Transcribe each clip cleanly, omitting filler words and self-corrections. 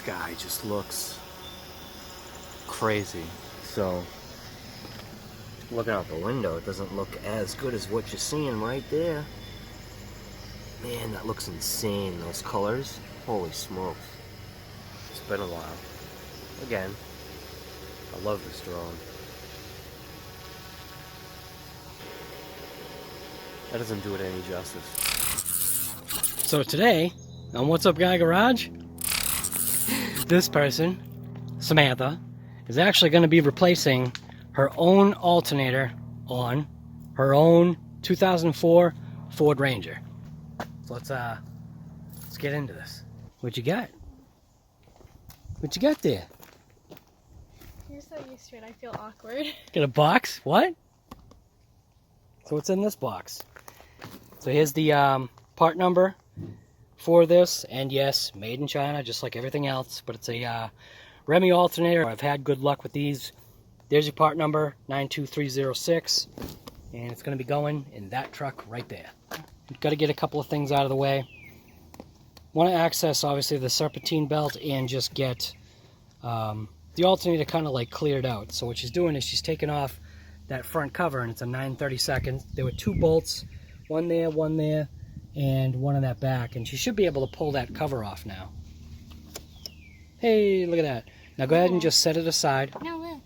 sky just looks crazy. So looking out the window, it doesn't look as good as what you're seeing right there. Man, that looks insane, those colors. Holy smokes. It's been a while. Again, I love this drone. That doesn't do it any justice. So today, on What's Up Guy Garage, this person, Samantha, is actually going to be replacing her own alternator on her own 2004 Ford Ranger. So let's get into this. What you got? What you got there? You're so used to it, I feel awkward. Got a box? What? So what's in this box? So here's the part number for this, and yes, made in China, just like everything else, but it's a REMY alternator. I've had good luck with these. There's your part number, 92306, and it's going to be going in that truck right there. You've got to get a couple of things out of the way. Want to access, obviously, the serpentine belt and just get the alternator kind of like cleared out. So what she's doing is she's taking off that front cover, and it's a 932. There were 2 bolts, one there, and one in that back, and she should be able to pull that cover off now. Hey, look at that. Now go ahead and just set it aside. No, look.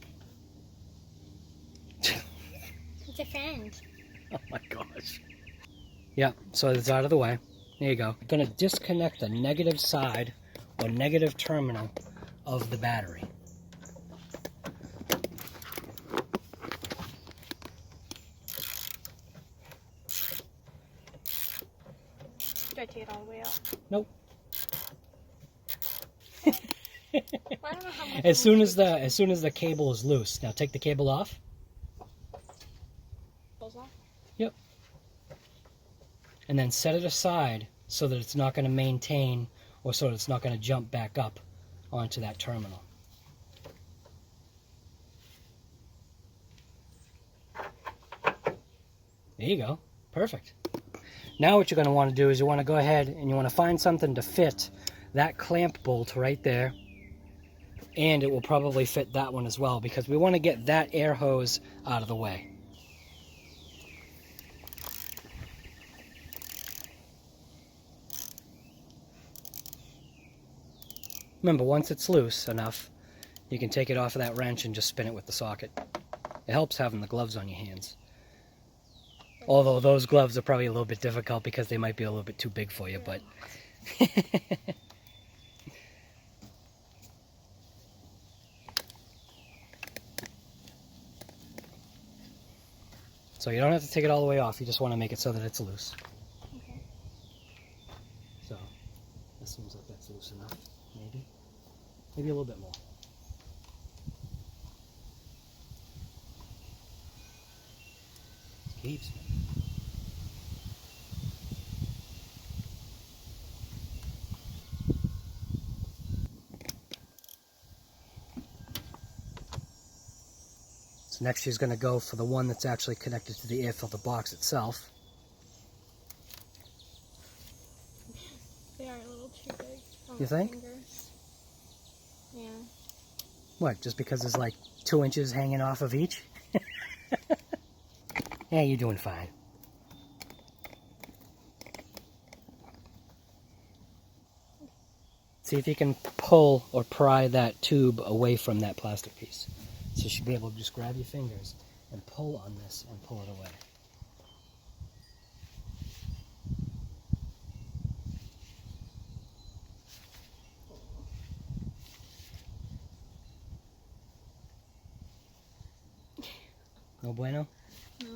It's a friend. Oh my gosh. Yeah, so it's out of the way. There you go. I'm going to disconnect the negative side or negative terminal of the battery. Should I take it all the way out? Nope. Well, I don't know how much As soon as the cable is loose. Now take the cable off. pulls off. Yep. And then set it aside so that it's not going to maintain, or so that it's not going to jump back up onto that terminal. There you go. Perfect. Now what you're going to want to do is you want to go ahead and you want to find something to fit that clamp bolt right there. And it will probably fit that one as well, because we want to get that air hose out of the way. Remember, once it's loose enough, you can take it off of that wrench and just spin it with the socket. It helps having the gloves on your hands. Although those gloves are probably a little bit difficult because they might be a little bit too big for you, but... So you don't have to take it all the way off, you just want to make it so that it's loose. Okay. So, that seems like that's loose enough, maybe. Maybe a little bit more. It keeps. So next she's going to go for the one that's actually connected to the air filter box itself. They are a little too big. For You my think? fingers. Yeah. What, just because there's like 2 inches hanging off of each? Yeah, you're doing fine. See if you can pull or pry that tube away from that plastic piece. So you should be able to just grab your fingers and pull on this and pull it away. No bueno? No.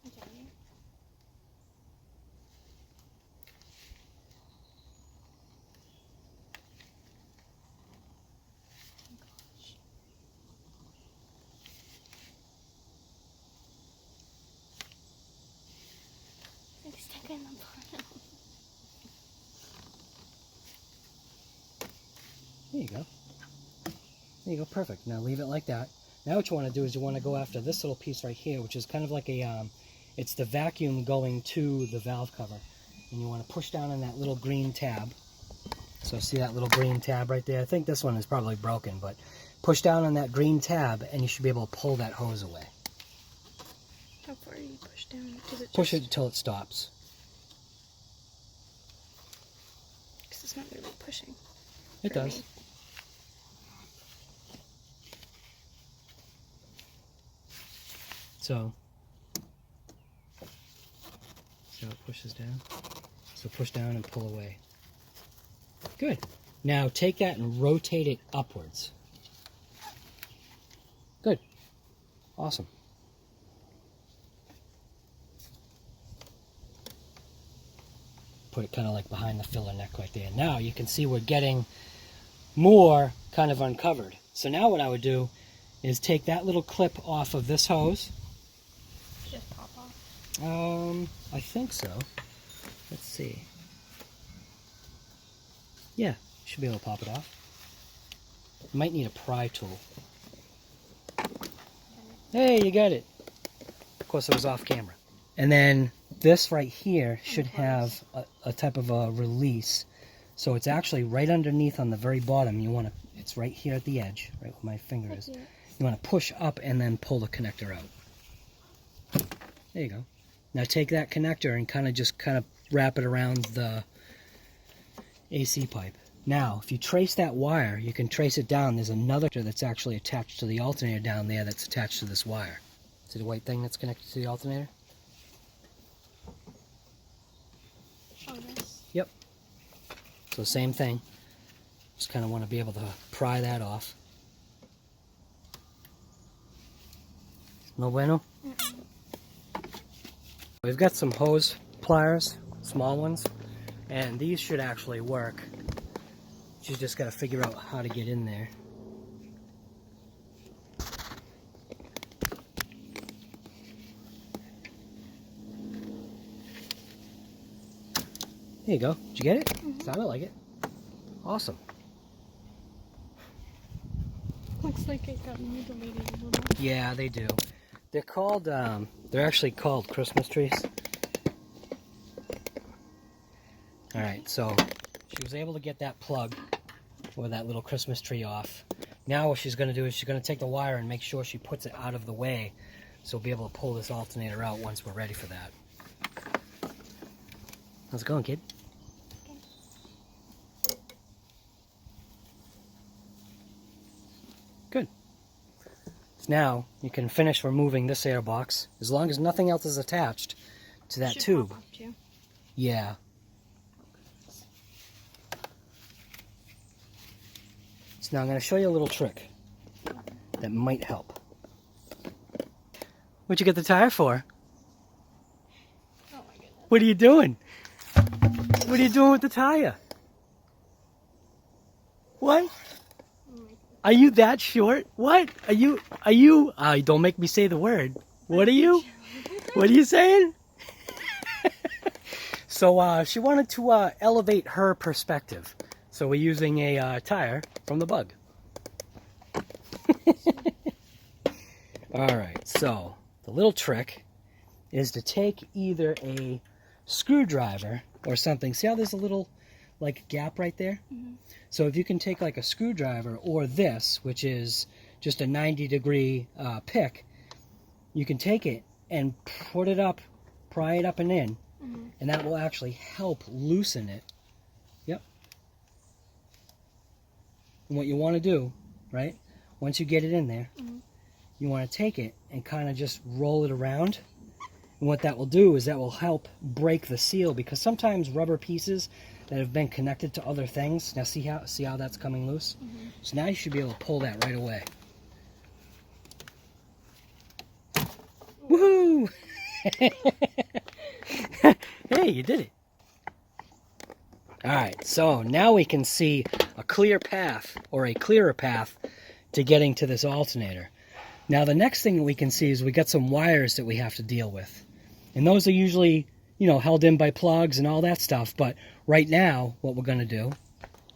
Okay. Like stuck in the bottom. There you go. There you go, perfect. Now leave it like that. Now what you want to do is you want to go after this little piece right here, which is kind of like a, it's the vacuum going to the valve cover. and you want to push down on that little green tab. So see that little green tab right there? I think this one is probably broken, but push down on that green tab and you should be able to pull that hose away. How far do you push down? Does it Push it until it stops. Because it's not really pushing. It does. Me. So see how it pushes down? So push down and pull away. Good. Now take that and rotate it upwards. Good. Awesome. Put it kind of like behind the filler neck right there. Now you can see we're getting more kind of uncovered. So now what I would do is take that little clip off of this hose. Just pop off. I think so. Let's see. Yeah, should be able to pop it off. Might need a pry tool. Hey, you got it. Of course, it was off camera. And then this right here should have a type of a release. So it's actually right underneath on the very bottom. You want to, it's right here at the edge, right where my finger is. You want to push up and then pull the connector out. There you go. Now take that connector and kind of wrap it around the AC pipe. Now, if you trace that wire, you can trace it down. There's another that's actually attached to the alternator down there that's attached to this wire. See the white thing that's connected to the alternator? Oh, this. Yep. So same thing. Just kind of want to be able to pry that off. No bueno? We've got some hose pliers, small ones, and these should actually work. You just got to figure out how to get in there. There you go. Did you get it? Sounded like it. Awesome. Looks like it got mutilated a little. Yeah, they do. They're called, they're actually called Christmas trees. Alright, so she was able to get that plug or that little Christmas tree off. Now what she's going to do is she's going to take the wire and make sure she puts it out of the way so we'll be able to pull this alternator out once we're ready for that. How's it going, kid? Good. So now you can finish removing this air box as long as nothing else is attached to that tube. Pop off too. Yeah. So now I'm going to show you a little trick that might help. What'd you get the tire for? Oh my goodness. What are you doing? What are you doing with the tire? What? Oh my goodness. Are you that short? What? Are you, don't make me say the word. What are you? What are you saying? So, she wanted to, elevate her perspective. So we're using a, tire from the Bug. Alright, so, the little trick is to take either a screwdriver or something. See how there's a little, like, gap right there? Mm-hmm. So if you can take like a screwdriver or this, which is just a 90-degree pick, you can take it and put it up, pry it up and in, and that will actually help loosen it. Yep. And what you want to do, right, once you get it in there, you want to take it and kind of just roll it around. And what that will do is that will help break the seal, because sometimes rubber pieces that have been connected to other things. Now see how that's coming loose? So now you should be able to pull that right away. Woohoo! Hey, you did it. Alright, so now we can see a clear path, or a clearer path, to getting to this alternator. Now the next thing that we can see is we got some wires that we have to deal with. And those are usually, you know, held in by plugs and all that stuff. But right now, what we're going to do...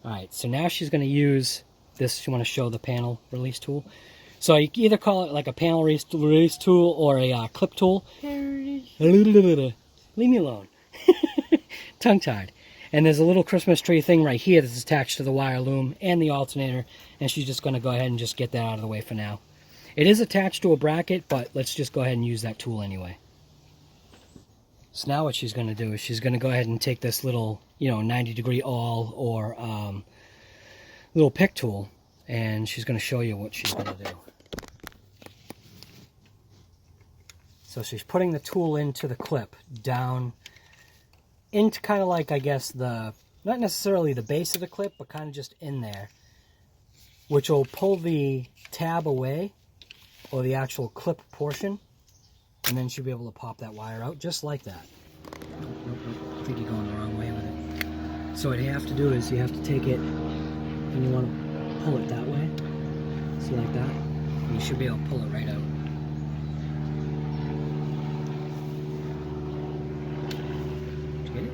Alright, so now she's going to use this. You want to show the panel release tool. So you can either call it like a panel release tool or a clip tool. Leave me alone. tongue-tied. And there's a little Christmas tree thing right here that's attached to the wire loom and the alternator, and she's just going to go ahead and just get that out of the way for now. It is attached to a bracket, but let's just go ahead and use that tool anyway. So now what she's going to do is she's going to go ahead and take this little, 90-degree awl or little pick tool, and she's going to show you what she's going to do. So she's putting the tool into the clip down into kind of like, I guess, not necessarily the base of the clip, but kind of just in there, which will pull the tab away, or the actual clip portion, and then she'll be able to pop that wire out just like that. I think you're going the wrong way with it. So what you have to do is you have to take it and you want to pull it that way. See, like that? And you should be able to pull it right out. Did you get it?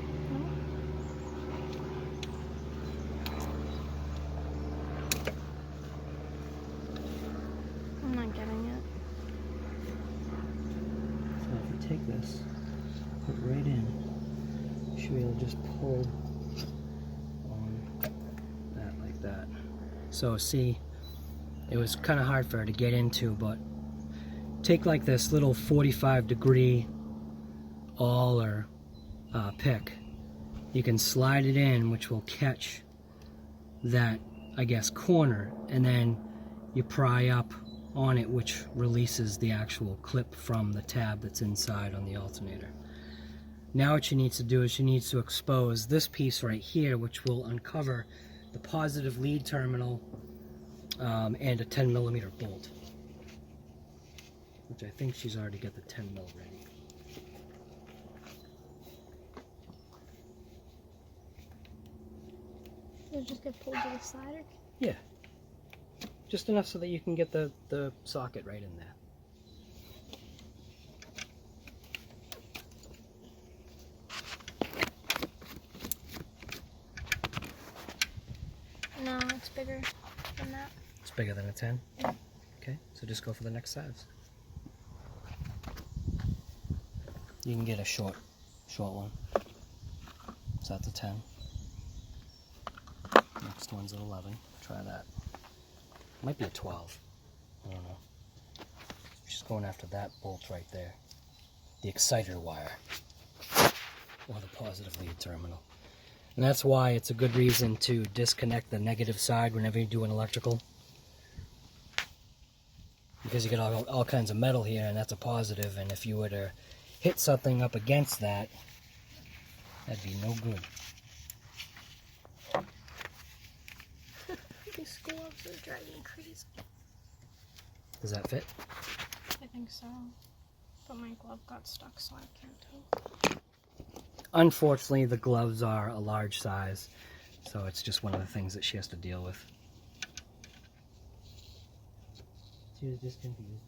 I'm not getting it. So if you take this, put it right in, you should be able to just pull on that like that. So see, it was kind of hard for her to get into, but take like this little 45-degree awl or pick. You can slide it in, which will catch that, I guess, corner, and then you pry up on it, which releases the actual clip from the tab that's inside on the alternator. Now what she needs to do is she needs to expose this piece right here, which will uncover the positive lead terminal and a 10mm bolt, which I think she's already got the 10mm ready. Does it just get pulled to the side? Or... Yeah. Just enough so that you can get the socket right in there. No, it's bigger than that. It's bigger than a 10? Yeah. Okay, so just go for the next size. You can get a short one. So that's a 10. Next one's an 11. Try that. Might be a 12. I don't know. She's going after that bolt right there. The exciter wire. Or the positive lead terminal. And that's why it's a good reason to disconnect the negative side whenever you do an electrical. Because you get all kinds of metal here, and that's a positive, and if you were to hit something up against that, that'd be no good. These gloves are driving me crazy. Does that fit? I think so. But my glove got stuck, so I can't tell. Unfortunately, the gloves are a large size, so it's just one of the things that she has to deal with. She was just confused.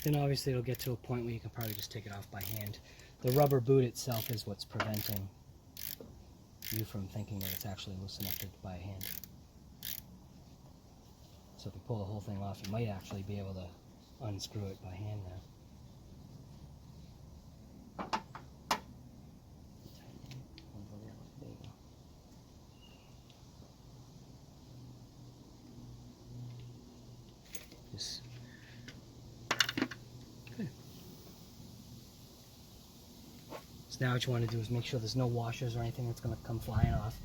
Then obviously it'll get to a point where you can probably just take it off by hand. The rubber boot itself is what's preventing you from thinking that it's actually loose enough to by hand. So if you pull the whole thing off, you might actually be able to unscrew it by hand now. There you go. Just good. So now what you want to do is make sure there's no washers or anything that's going to come flying off.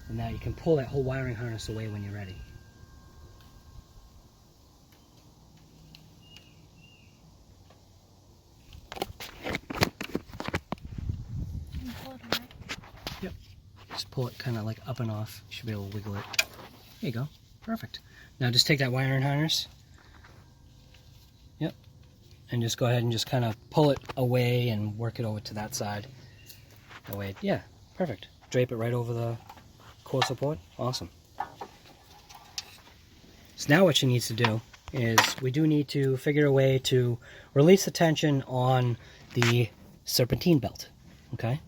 And now you can pull that whole wiring harness away when you're ready. And pull it away. Yep. Just pull it kind of like up and off. You should be able to wiggle it. There you go. Perfect. Now just take that wiring harness. Yep. And just go ahead and just kind of pull it away and work it over to that side. That way, yeah, perfect. Drape it right over the core support. Awesome. So now what she needs to do is we do need to figure a way to release the tension on the serpentine belt. Okay?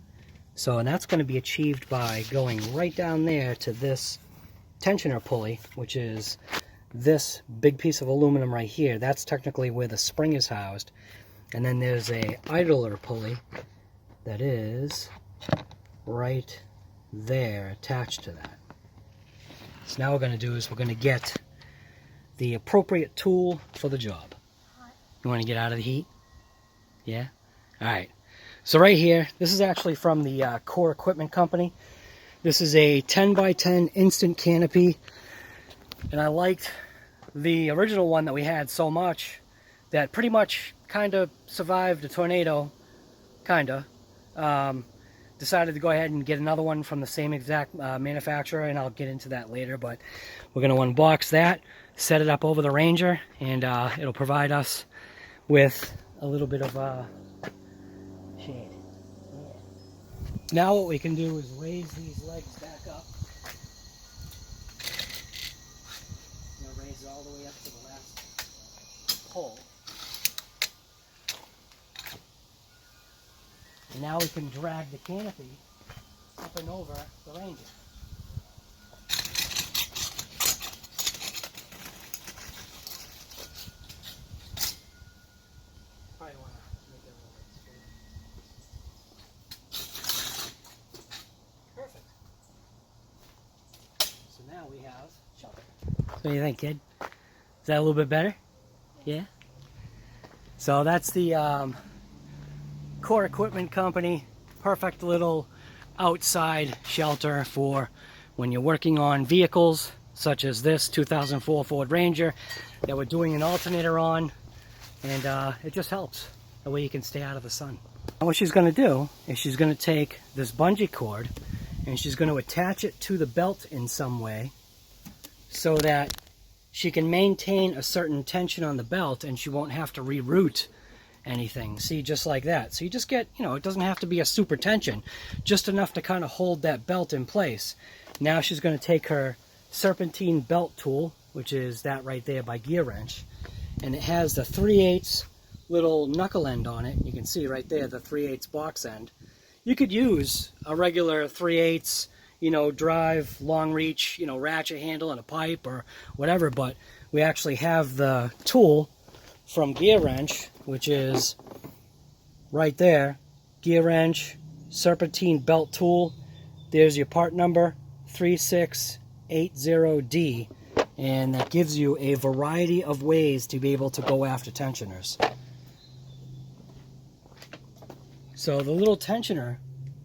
So, and that's going to be achieved by going right down there to this tensioner pulley, which is this big piece of aluminum right here. That's technically where the spring is housed. And then there's a idler pulley that is right there attached to that. So now what we're going to do is we're going to get the appropriate tool for the job. You want to get out of the heat? Yeah? Alright. So right here, this is actually from the Core Equipment Company. This is a 10x10 instant canopy. And I liked the original one that we had so much that pretty much kind of survived a tornado. Kinda. Decided to go ahead and get another one from the same exact manufacturer, and I'll get into that later, but we're going to unbox that, set it up over the Ranger, and it'll provide us with a little bit of shade. Yeah. Now what we can do is raise these legs back up. Raise it all the way up to the last pole. And now we can drag the canopy up and over the Ranger. Probably want to make it a little bit straighter. Perfect. So now we have shelter. So what do you think, kid? Is that a little bit better? Yeah? So that's the Core Equipment Company, perfect little outside shelter for when you're working on vehicles such as this 2004 Ford Ranger that we're doing an alternator on, and it just helps. That way you can stay out of the sun. And what she's going to do is she's going to take this bungee cord and she's going to attach it to the belt in some way so that she can maintain a certain tension on the belt and she won't have to reroute anything. See, just like that. So you just get, it doesn't have to be a super tension, just enough to kind of hold that belt in place. Now she's going to take her serpentine belt tool, which is that right there by GEARWRENCH, and it has the 3/8 little knuckle end on it. You can see right there the 3/8 box end. You could use a regular 3/8 drive, long reach, ratchet handle and a pipe or whatever, but we actually have the tool from GEARWRENCH, which is right there, GEARWRENCH serpentine belt tool. There's your part number, 3680D, and that gives you a variety of ways to be able to go after tensioners. So the little tensioner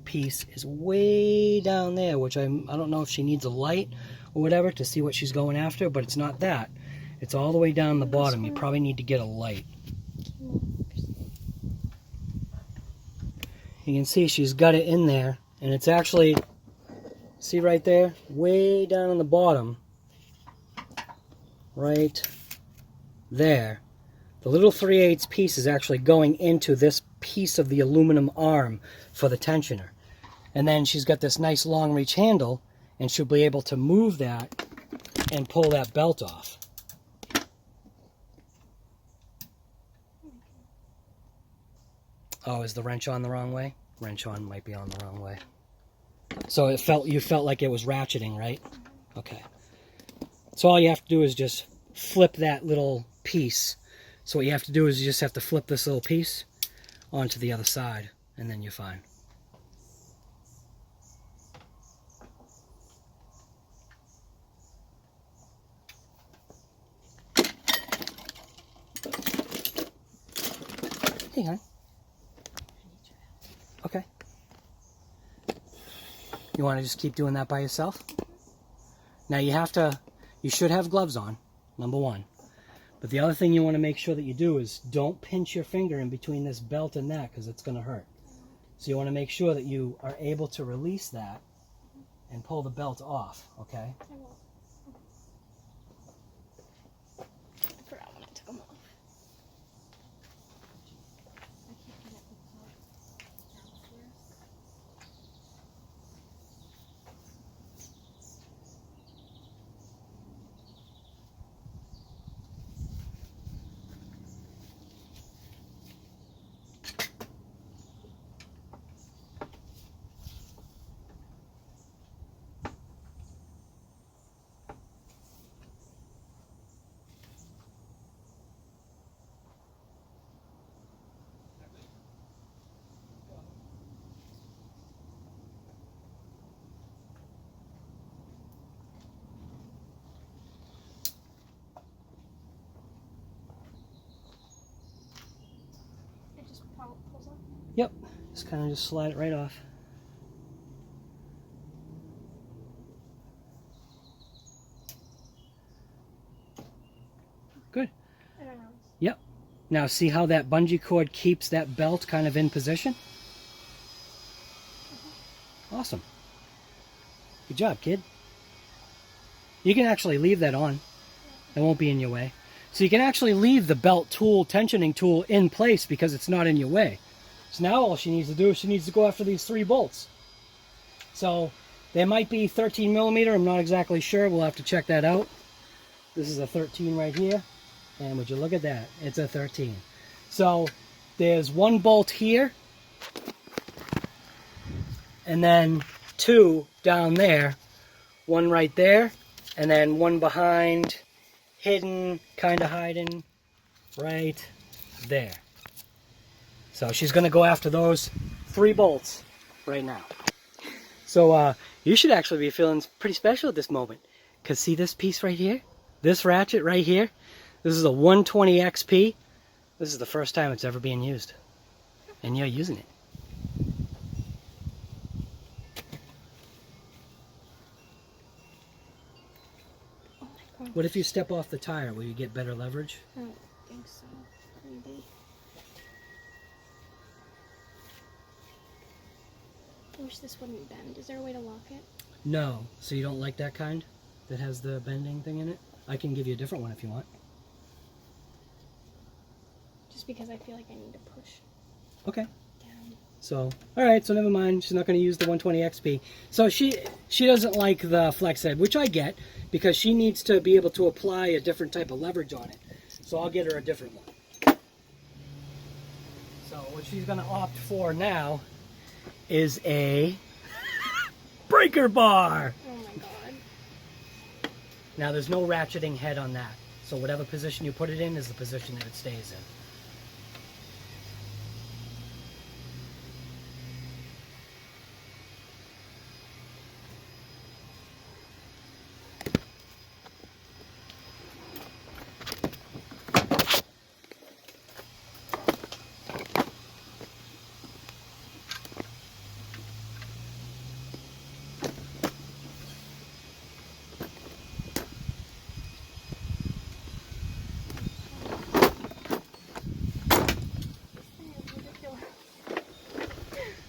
piece is way down there, which I don't know if she needs a light or whatever to see what she's going after, but it's not that. It's all the way down the bottom. You probably need to get a light. You can see she's got it in there, and it's actually, see right there, way down on the bottom, right there. The little 3/8 piece is actually going into this piece of the aluminum arm for the tensioner. And then she's got this nice long reach handle, and she'll be able to move that and pull that belt off. Oh, is the wrench on the wrong way? Wrench on might be on the wrong way. So you felt like it was ratcheting, right? Okay. So all you have to do is just flip that little piece. So what you have to do is you just have to flip this little piece onto the other side, and then you're fine. Hang on. Okay. You want to just keep doing that by yourself? Now you should have gloves on, number one. But the other thing you want to make sure that you do is don't pinch your finger in between this belt and that, because it's going to hurt. So you want to make sure that you are able to release that and pull the belt off, okay? I will. I forgot when I took them off. Pulls up. Yep, just kind of just slide it right off. Good. I don't know. Yep. Now see how that bungee cord keeps that belt kind of in position? Awesome. Good job, kid. You can actually leave that on. It won't be in your way. So you can actually leave the belt tool, tensioning tool, in place because it's not in your way. So now all she needs to do is she needs to go after these 3 bolts. So they might be 13 millimeter. I'm not exactly sure. We'll have to check that out. This is a 13 right here. And would you look at that? It's a 13. So there's 1 bolt here. And then 2 down there. 1 right there. And then 1 behind, hidden, kind of hiding, right there. So she's going to go after those 3 bolts right now. So you should actually be feeling pretty special at this moment. Because see this piece right here? This ratchet right here? This is a 120 XP. This is the first time it's ever being used. And you're using it. Oh my God. What if you step off the tire? Will you get better leverage? I don't think so. Maybe. I wish this wouldn't bend. Is there a way to lock it? No. So you don't like that kind that has the bending thing in it? I can give you a different one if you want. Just because I feel like I need to push Okay. down. So, alright, so never mind. She's not going to use the 120 XP. So she doesn't like the flex head, which I get, because she needs to be able to apply a different type of leverage on it. So I'll get her a different one. So what she's going to opt for now is a breaker bar. Oh my God. Now there's no ratcheting head on that. So whatever position you put it in is the position that it stays in.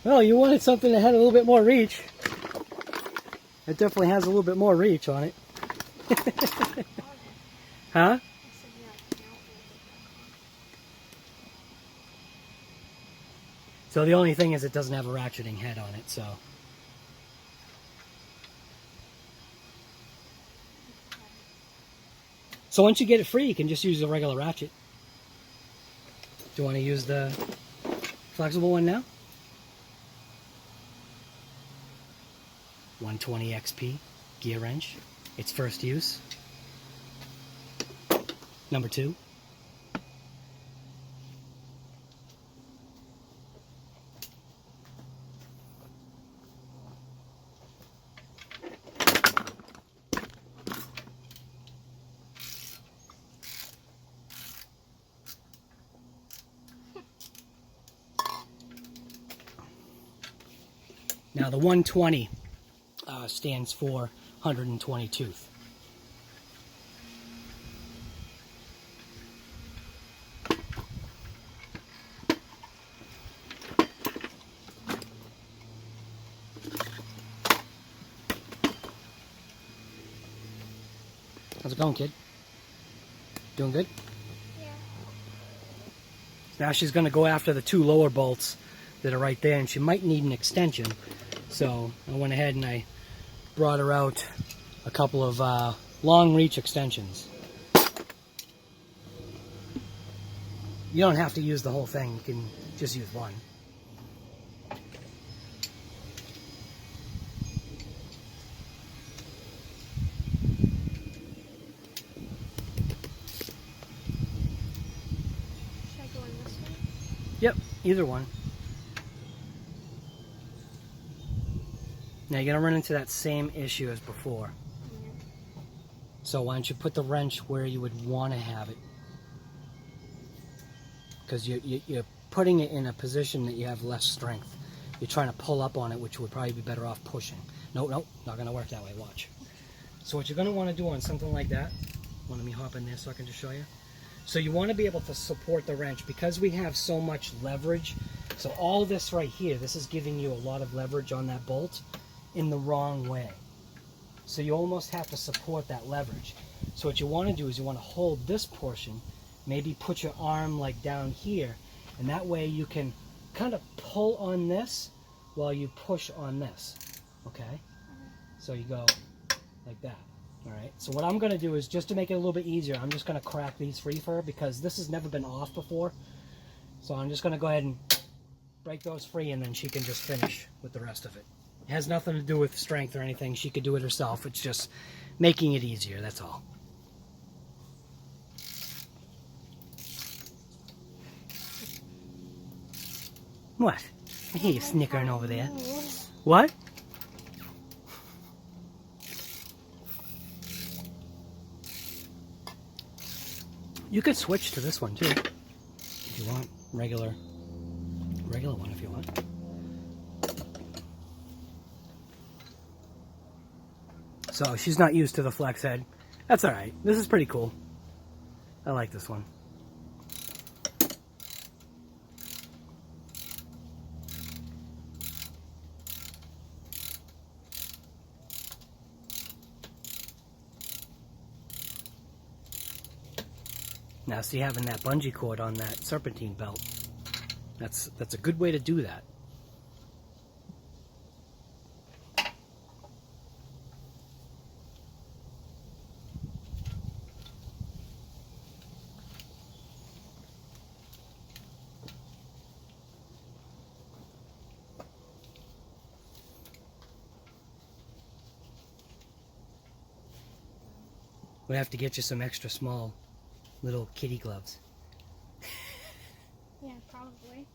Well, you wanted something that had a little bit more reach. It definitely has a little bit more reach on it. Huh? So the only thing is it doesn't have a ratcheting head on it, so. So once you get it free, you can just use a regular ratchet. Do you want to use the flexible one now? 120 XP gear wrench. Its first use. Number 2. Now the 120 stands for 120 tooth. it going, kid? Doing good? Yeah. Now she's going to go after the 2 lower bolts that are right there, and she might need an extension. So I went ahead and I brought her out a couple of long reach extensions. You don't have to use the whole thing, you can just use one. Should I go in this way? Yep, either one. Now you're going to run into that same issue as before. Yeah. So why don't you put the wrench where you would want to have it? Because you're putting it in a position that you have less strength. You're trying to pull up on it, which would probably be better off pushing. Nope, not going to work that way, watch. So what you're going to want to do on something like that, let me hop in there so I can just show you. So you want to be able to support the wrench because we have so much leverage. So all this right here, this is giving you a lot of leverage on that bolt in the wrong way. So you almost have to support that leverage. So what you want to do is you want to hold this portion, maybe put your arm like down here, and that way you can kind of pull on this while you push on this, okay? So you go like that, all right? So what I'm gonna do is, just to make it a little bit easier, I'm just gonna crack these free for her because this has never been off before. So I'm just gonna go ahead and break those free, and then she can just finish with the rest of it. It has nothing to do with strength or anything. She could do it herself. It's just making it easier, that's all. What? I hear you snickering over there. What? You could switch to this one too, if you want. Regular one if you want. So she's not used to the flex head. That's alright. This is pretty cool. I like this one. Now see, having that bungee cord on that serpentine belt, that's a good way to do that. We'll have to get you some extra small little kitty gloves. Yeah, probably.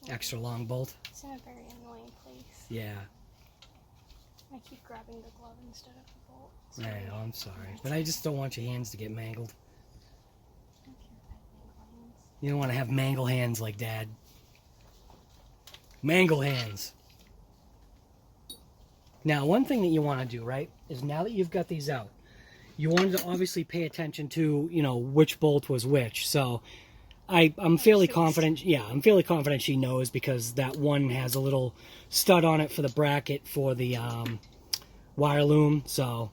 Extra long bolt. It's in a very annoying place. Yeah. I keep grabbing the glove instead of the bolt. I know, I'm sorry. But I just don't want your hands to get mangled. I don't care if I have mangled hands. You don't want to have mangle hands like Dad. Mangle hands. Now, one thing that you want to do, right, is now that you've got these out, you wanted to obviously pay attention to, you know, which bolt was which. So I'm fairly confident, yeah, I'm fairly confident she knows because that one has a little stud on it for the bracket for the wire loom. So,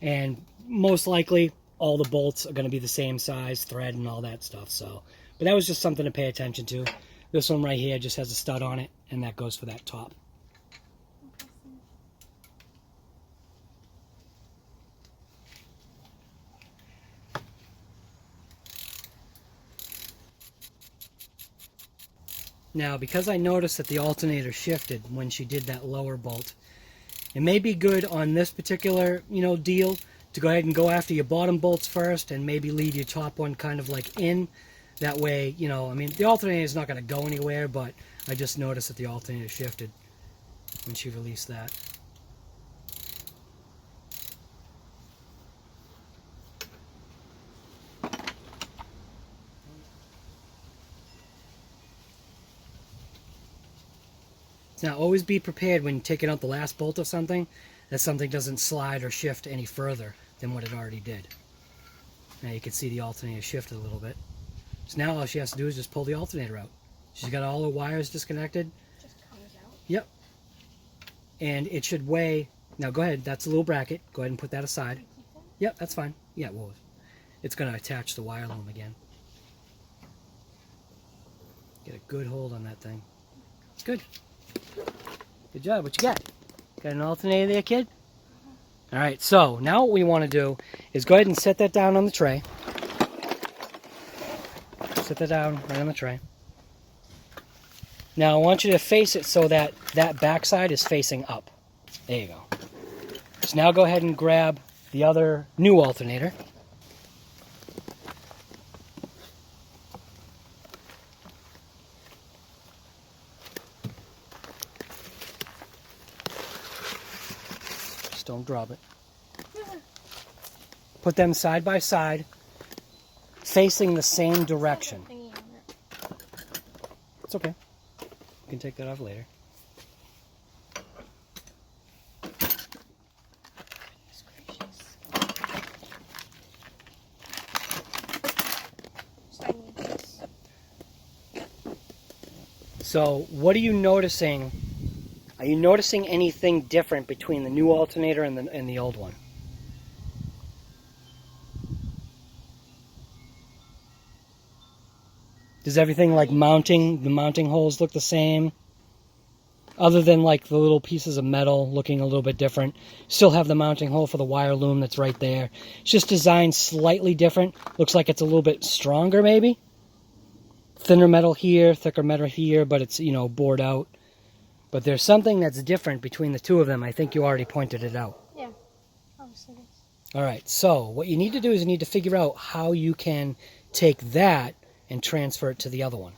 and most likely all the bolts are going to be the same size, thread and all that stuff. So, but that was just something to pay attention to. This one right here just has a stud on it, and that goes for that top. Now, because I noticed that the alternator shifted when she did that lower bolt, it may be good on this particular, you know, deal to go ahead and go after your bottom bolts first and maybe leave your top one kind of like in. That way, you know, I mean, the alternator is not going to go anywhere, but I just noticed that the alternator shifted when she released that. So now always be prepared when taking out the last bolt of something, that something doesn't slide or shift any further than what it already did. Now you can see the alternator shifted a little bit. So now all she has to do is just pull the alternator out. She's got all the wires disconnected. Just comes out. Yep. And it should weigh, now go ahead, that's a little bracket. Go ahead and put that aside. Keep that? Yep, that's fine. Yeah, well, it's going to attach the wire loom again. Get a good hold on that thing. It's good. Good job. What you got? Got an alternator there, kid? All right, so now what we want to do is go ahead and set that down on the tray. Set that down right on the tray. Now I want you to face it so that that backside is facing up. There you go. So now go ahead and grab the other new alternator. Just don't drop it. Put them side by side, facing the same direction. Thingy on it. It's okay. You can take that off later. Goodness gracious. So I need this. So what are you noticing? Are you noticing anything different between the new alternator and the old one? Does everything like the mounting holes look the same? Other than like the little pieces of metal looking a little bit different. Still have the mounting hole for the wire loom that's right there. It's just designed slightly different. Looks like it's a little bit stronger maybe. Thinner metal here, thicker metal here, but it's, you know, bored out. But there's something that's different between the two of them. I think you already pointed it out. Yeah, obviously it is. All right, so what you need to do is you need to figure out how you can take that and transfer it to the other one.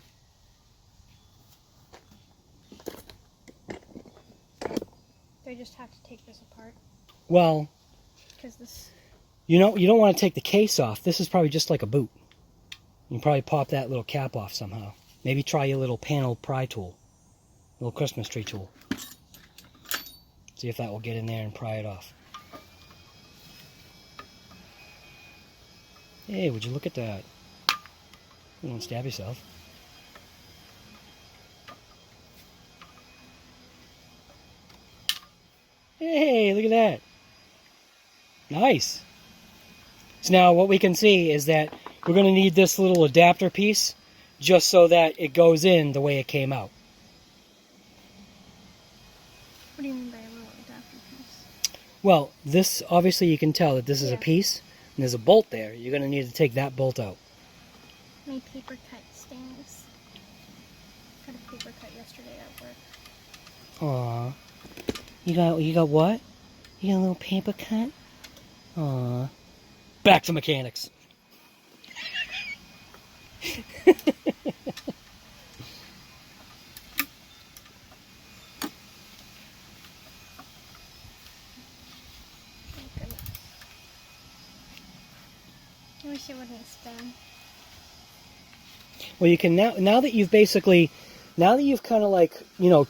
Do I just have to take this apart? Well, Because this... you know, you don't want to take the case off. This is probably just like a boot. You can probably pop that little cap off somehow. Maybe try your little panel pry tool. Little Christmas tree tool. See if that will get in there and pry it off. Hey, would you look at that? You don't stab yourself. Hey, look at that. Nice. So now what we can see is that we're going to need this little adapter piece just so that it goes in the way it came out. What do you mean by a little adapter piece? Well, this, obviously you can tell that this is a Yeah. piece, and there's a bolt there. You're going to need to take that bolt out. My paper cut stings. Got a paper cut yesterday at work. Aw. You got what? You got a little paper cut? Aw. Back to mechanics. Thank goodness. I wish it wouldn't spin. Well, you can now that you've basically, now that you've kind of like, you know,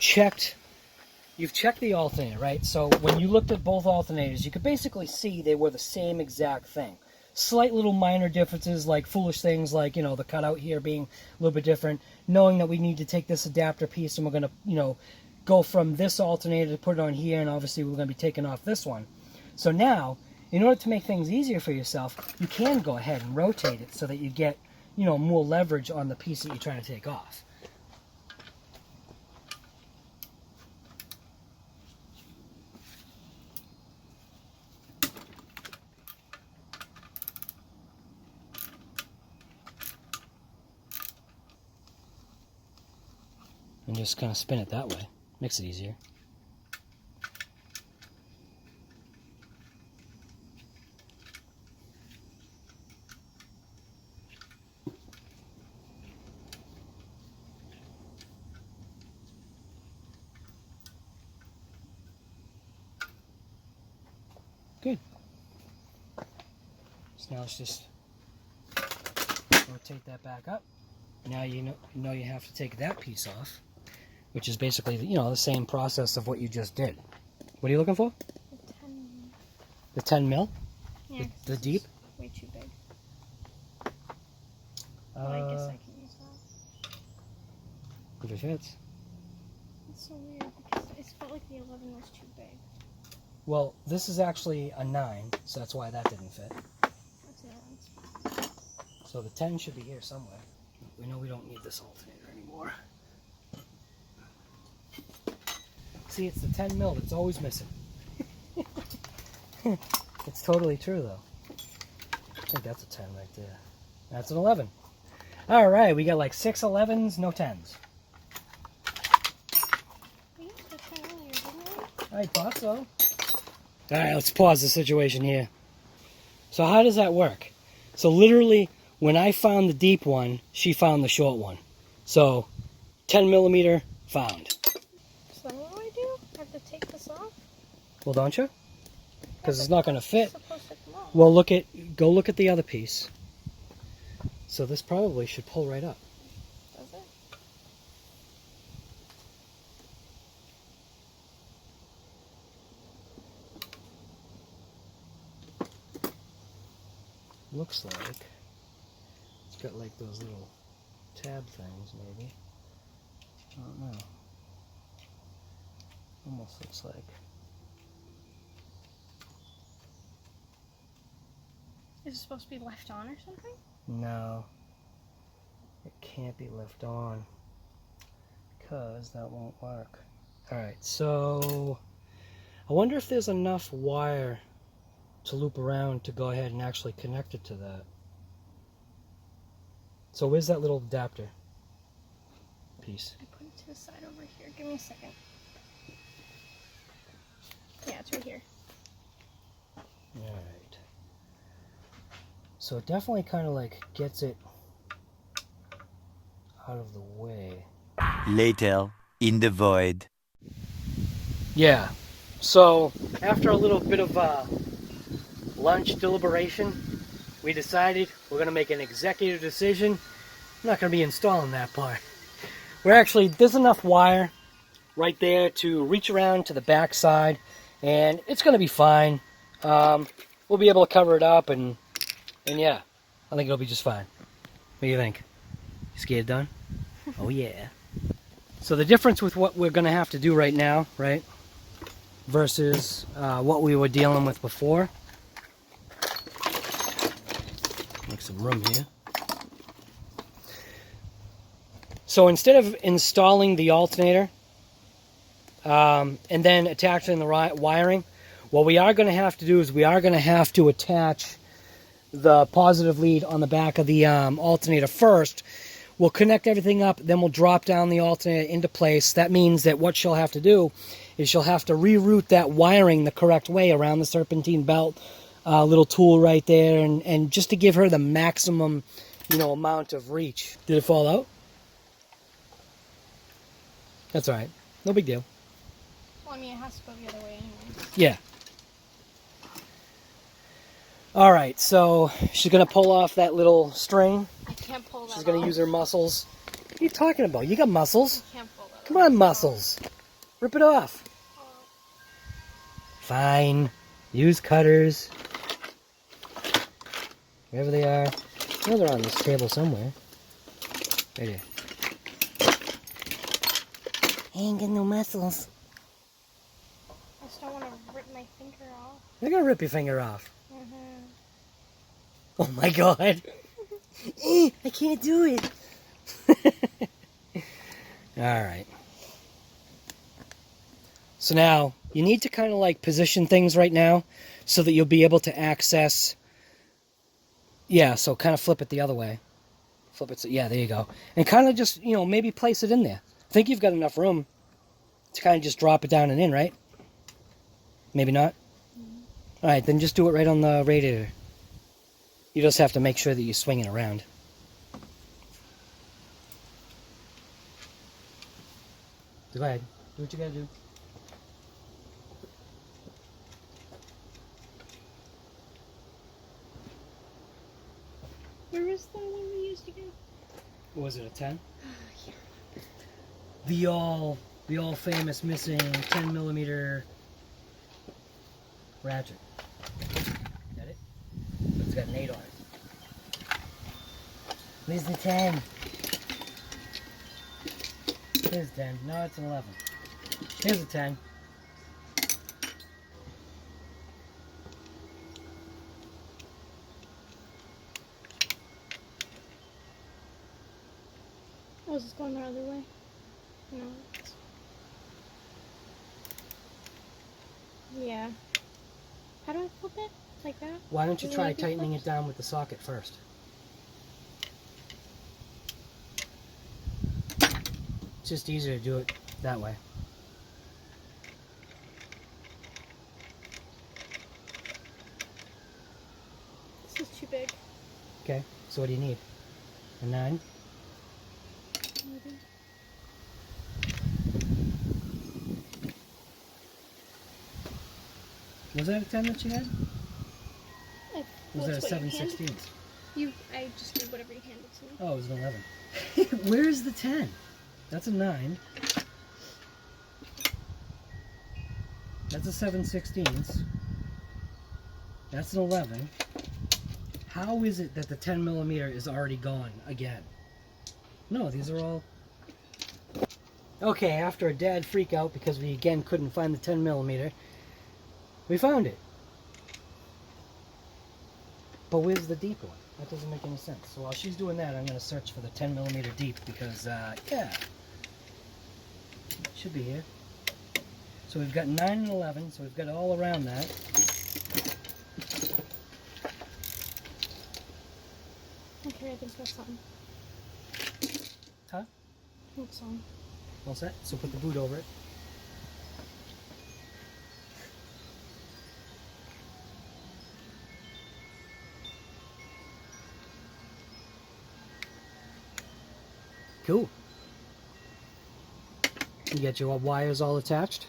you've checked the alternator, right? So when you looked at both alternators, you could basically see they were the same exact thing. Slight little minor differences, like foolish things like, you know, the cutout here being a little bit different. Knowing that we need to take this adapter piece and we're going to, you know, go from this alternator to put it on here, and obviously we're going to be taking off this one. So now, in order to make things easier for yourself, you can go ahead and rotate it so that you get, you know, more leverage on the piece that you're trying to take off. And just kind of spin it that way. Makes it easier. Good. So now let's just rotate that back up. Now you know you have to take that piece off. which is basically, you know, the same process of what you just did. What are you looking for? The 10. The 10 mil? Yeah, The deep? Way too big. Well, I guess I can use that. If it fits. It's so weird because it felt like the 11 was too big. Well, this is actually a 9, so that's why that didn't fit. That's the other one. So the 10 should be here somewhere. We know we don't need this alternator anymore. See, it's the 10 mil that's always missing. It's totally true, though. I think that's a 10 right there. That's an 11. All right, we got like 6 11s, no 10s. We used the 10 earlier, didn't we? I thought so. All right, let's pause the situation here. So how does that work? So literally, when I found the deep one, she found the short one. So 10 millimeter found. So then what do I do? I have to take this off? Well, don't you? Because it's not going to fit. It's supposed to come off. Well, go look at the other piece. So this probably should pull right up. Does it? Looks like it's got like those little tab things, maybe. I don't know. Almost looks like. Is it supposed to be left on or something? No, it can't be left on because that won't work. Alright, so I wonder if there's enough wire to loop around to go ahead and actually connect it to that. So where's that little adapter piece? I put it to the side over here. Give me a second. Yeah, it's right here. Alright. So it definitely kind of like gets it out of the way. Later, in the void. Yeah. So after a little bit of lunch deliberation, we decided we're going to make an executive decision. I'm not going to be installing that part. There's enough wire right there to reach around to the back side, and it's going to be fine. We'll be able to cover it up, and yeah, I think it'll be just fine. What do you think? You scared done? Oh yeah. So the difference with what we're going to have to do right now, right, versus what we were dealing with before. Make some room here. So instead of installing the alternator and then attaching the wiring, what we are going to have to do is we are going to have to attach the positive lead on the back of the alternator first. We'll connect everything up, then we'll drop down the alternator into place. That means that what she'll have to do is she'll have to reroute that wiring the correct way around the serpentine belt, little tool right there, and just to give her the maximum, amount of reach. Did it fall out? That's all right. No big deal. Well, I mean, it has to go the other way anyway. Yeah. All right, so she's going to pull off that little string. I can't pull that She's going to off. use her muscles. What are you talking about? You got muscles. I can't pull that Come off. on, muscles. Rip it off. Fine. Use cutters. Wherever they are. I know they're on this table somewhere. Right here. I ain't got no muscles. I just don't want to rip my finger off. You're going to rip your finger off. Mm-hmm. Oh my god. I can't do it. Alright. So now, you need to kind of like position things right now so that you'll be able to access... Yeah, so kind of flip it the other way. Flip it, so, yeah, there you go. And kind of just, maybe place it in there. I think you've got enough room to kind of just drop it down and in, right? Maybe not? Mm-hmm. Alright, then just do it right on the radiator. You just have to make sure that you swing it around. Go ahead. Do what you gotta do. Where was the one we used again? What was it, a 10? Yeah. the all famous missing 10mm ratchet. Got it? So it's got an 8 on it. Where's the 10? Here's 10. No, it's an 11. Here's a 10. Oh, is this going the other way? No. Yeah. How do I flip it? Like that? Why don't you Will try it be tightening flipped? it down with the socket first? It's just easier to do it that way. This is too big. Okay, so what do you need? A 9? Maybe. Was that a 10 that you had? Like, Was that a what's what you 7/16? handed- I just did whatever you handed to me. Oh, it was an 11. Where is the 10? That's a 9. That's a 7/16. That's an 11. How is it that the 10mm is already gone again? No, these are all... Okay, after a dad freak out because we again couldn't find the 10mm, we found it. But where's the deep one? That doesn't make any sense. So while she's doing that, I'm going to search for the 10mm deep because, yeah, it should be here. So we've got 9 and 11, so we've got all around that. Okay, I think that's something. Huh? That's something. All set? So put the boot over it. Cool. You get your wires all attached?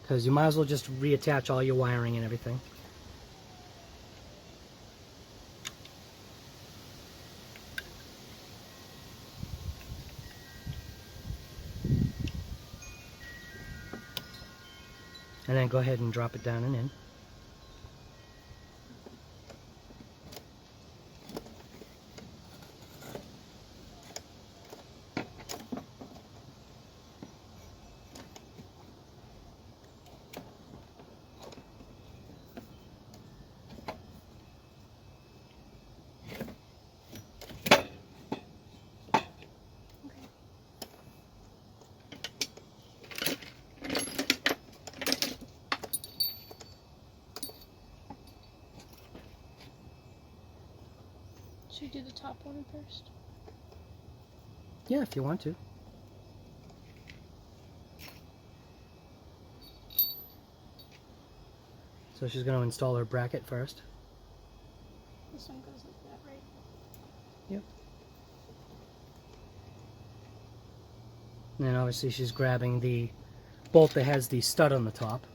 Because you might as well just reattach all your wiring and everything. And then go ahead and drop it down and in. Should we do the top one first? Yeah, if you want to. So she's going to install her bracket first. This one goes like that, right? Yep. And then obviously she's grabbing the bolt that has the stud on the top.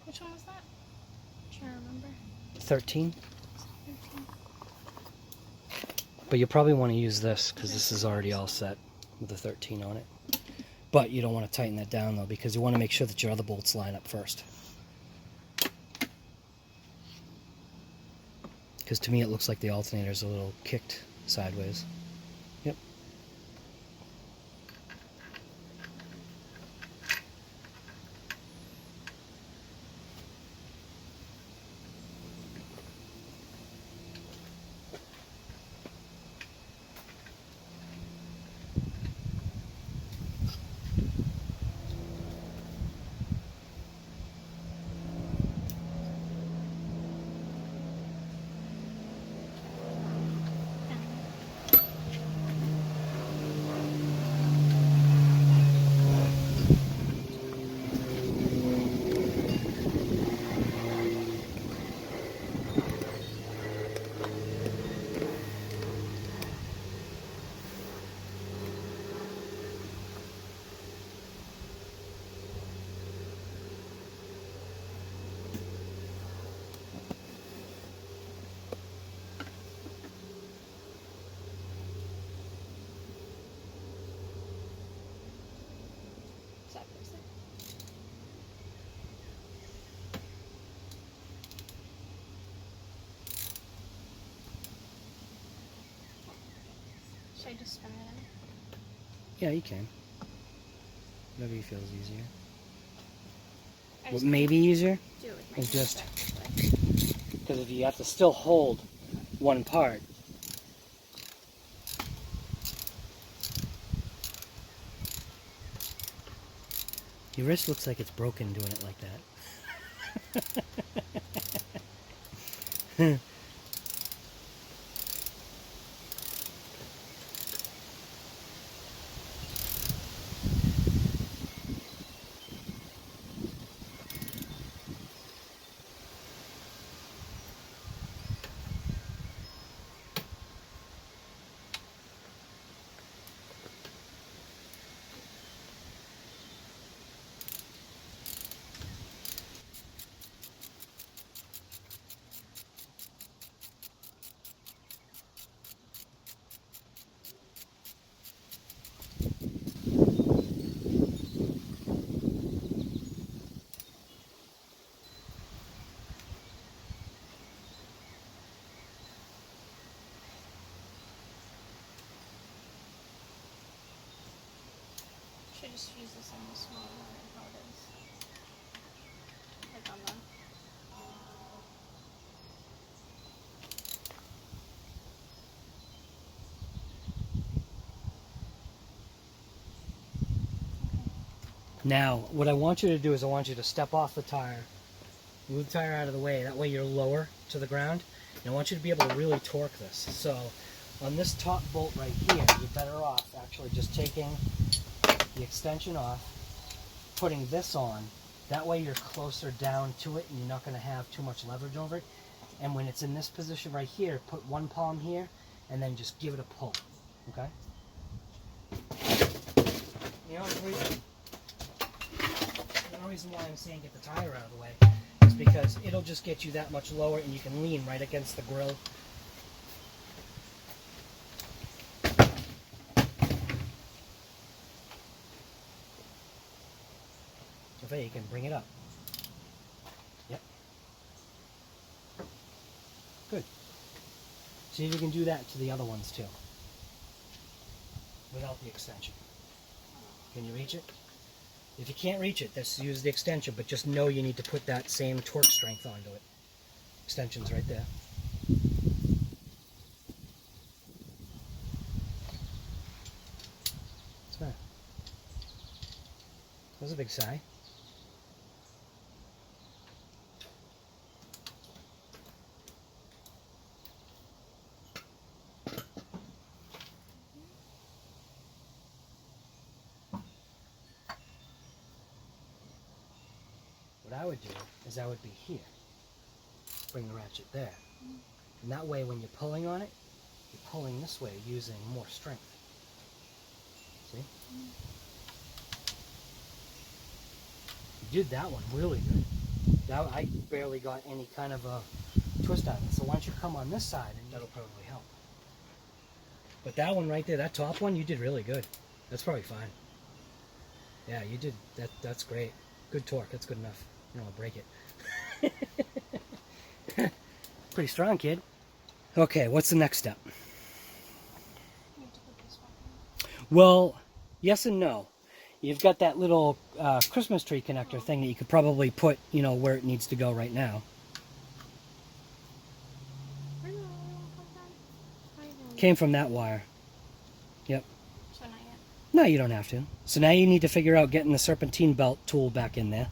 Which one was that? I'm trying to remember. 13. 13. But you probably want to use this because this is already all set with the 13 on it. But you don't want to tighten that down though because you want to make sure that your other bolts line up first. Because to me it looks like the alternator's a little kicked sideways. Yep. Should I just spin it in? Yeah, you can. Whatever you feel is easier. I What just may be easier do it with my is just hands this way. because if you have to still hold one part. Your wrist looks like it's broken doing it like that. Should just use this on the small one and how it is. Like on the. Now, what I want you to do is I want you to step off the tire, move the tire out of the way, that way you're lower to the ground, and I want you to be able to really torque this. So, on this top bolt right here, you're better off actually just taking the extension off, putting this on, that way you're closer down to it and you're not going to have too much leverage over it. And when it's in this position right here, put one palm here, and then just give it a pull, okay? You know, the reason why I'm saying get the tire out of the way is because it'll just get you that much lower and you can lean right against the grill. Okay, you can bring it up. Yep. Good. See if you can do that to the other ones too. Without the extension. Can you reach it? If you can't reach it, just use the extension, but just know you need to put that same torque strength onto it. Extension's right there. What's that? That was a big sigh. What I would do is I would be here. Bring the ratchet there. And that way when you're pulling on it, you're pulling this way using more strength. See? You did that one really good. That, I barely got any kind of a twist out of it. So once you come on this side, and that'll probably help. But that one right there, that top one, you did really good. That's probably fine. Yeah, you did. That's great. Good torque. That's good enough. You don't want to break it. Pretty strong, kid. Okay, what's the next step? You have to put this back in. Well, yes and no. You've got that little Christmas tree connector thing that you could probably put, you know, where it needs to go right now. Where did the other one come from? Came from that wire. Yep. So not yet. No, you don't have to. So now you need to figure out getting the serpentine belt tool back in there.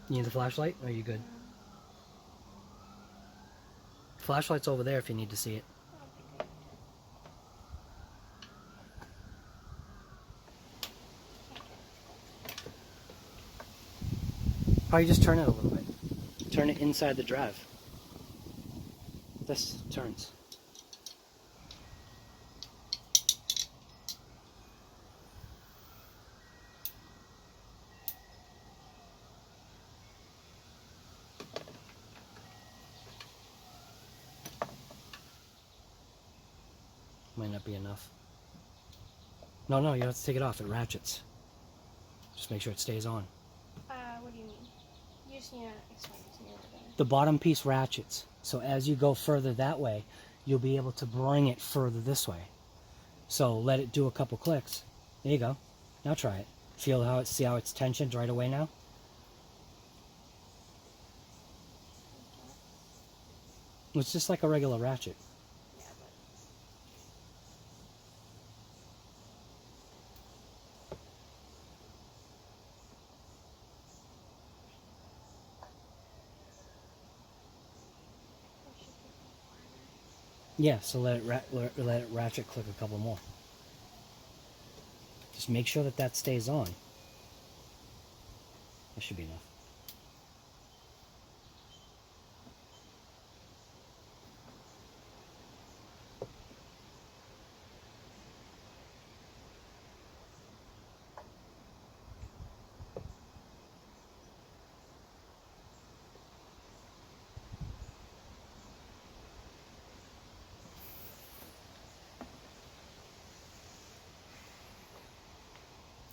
You need the flashlight? Or are you good? Flashlight's over there if you need to see it. Probably just turn it a little bit. Turn it inside the drive. This turns. Might not be enough. No, you have to take it off. It ratchets. Just make sure it stays on. What do you mean? You just need to explain it to me a little bit. The bottom piece ratchets. So as you go further that way, you'll be able to bring it further this way. So let it do a couple clicks. There you go. Now try it. Feel how it, see how it's tensioned right away now? It's just like a regular ratchet. Yeah, but that should be harder. Yeah, so let it ratchet click a couple more. Just make sure that that stays on. That should be enough.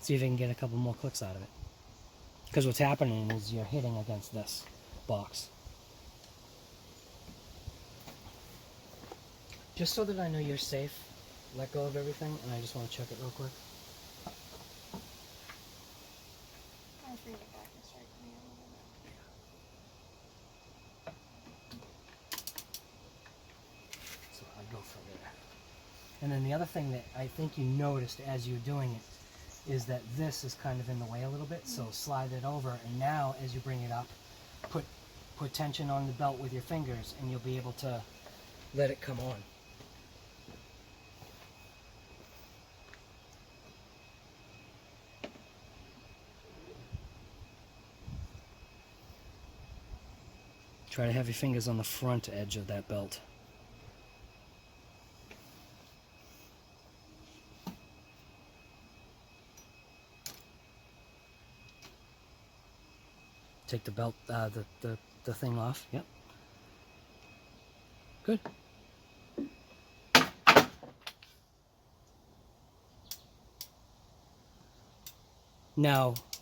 See if you can get a couple more clicks out of it. Because what's happening is you're hitting against this box. Just so that I know you're safe, let go of everything, and I just want to check it real quick. I bring it back and start coming a little bit. So I'll go from there. And then the other thing that I think you noticed as you're doing it is that this is kind of in the way a little bit, so slide it over, and now as you bring it up, put tension on the belt with your fingers, and you'll be able to let it come on. Try to have your fingers on the front edge of that belt. Take the belt, the thing off. Yep. Good.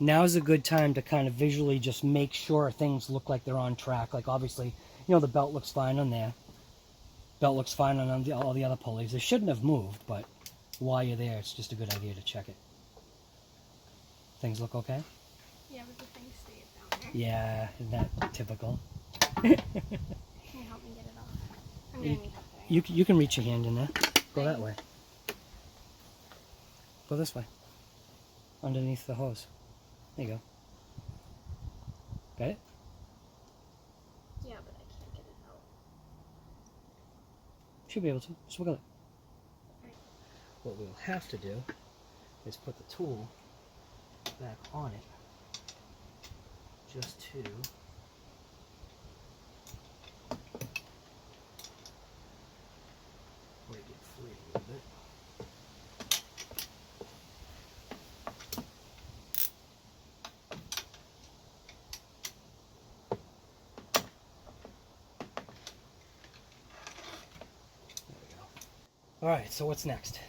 Now's a good time to kind of visually just make sure things look like they're on track. Like obviously, you know, the belt looks fine on there. Belt looks fine on all the other pulleys. They shouldn't have moved, but while you're there, it's just a good idea to check it. Things look okay? Yeah, but the thing stayed down there. Yeah, isn't that typical? Can you help me get it off? I'm gonna need help there. You can reach your hand in there. Go that way. Go this way. Underneath the hose. There you go. Got it? Yeah, but I can't get it out. Should be able to. Just wiggle it. Right. What we'll have to do is put the tool back on it. Just to break it free a little bit. There we go. Alright, so what's next? Should